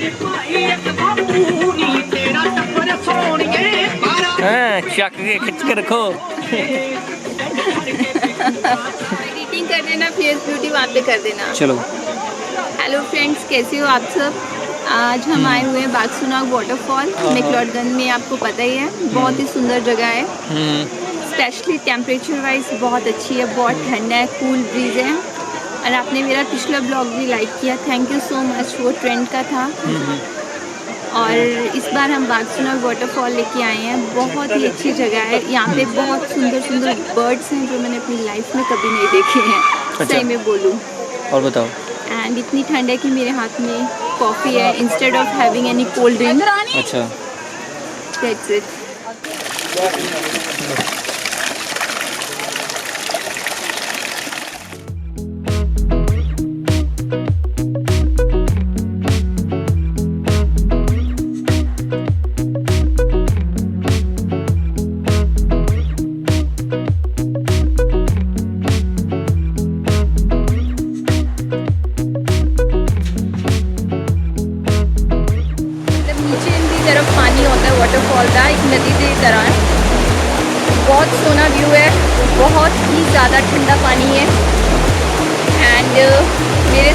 हाँ, चक के खिंच के रखो। एडिटिंग कर देना, फेस ब्यूटी वहाँ पे कर देना। चलो। हेलो फ्रेंड्स, कैसे हो आप सब? आज हम आए हुए हैं भागसू नाग वाटरफॉल मैक्लोड गंज में। आपको पता ही है, बहुत ही सुंदर जगह है। स्पेशली टेम्परेचर वाइज बहुत अच्छी है, बहुत ठंडा है, कूल ब्रीज है। और आपने मेरा पिछला ब्लॉग भी लाइक किया, थैंक यू सो मच। वो ट्रेंड का था। और इस बार हम भागसू नाग वाटरफॉल लेके आए हैं। बहुत ही अच्छी जगह है। यहाँ पे बहुत सुंदर सुंदर बर्ड्स हैं जो मैंने अपनी लाइफ में कभी नहीं देखे हैं। अच्छा। सही में बोलूँ। और बताओ। एंड इतनी ठंड है कि मेरे हाथ में कॉफ़ी है instead of having any cold drink. अच्छा। That's it. तरफ पानी होता है वाटरफॉल का, एक नदी की तरह है। बहुत सोना व्यू है, बहुत ही ज़्यादा ठंडा पानी है। एंड मेरे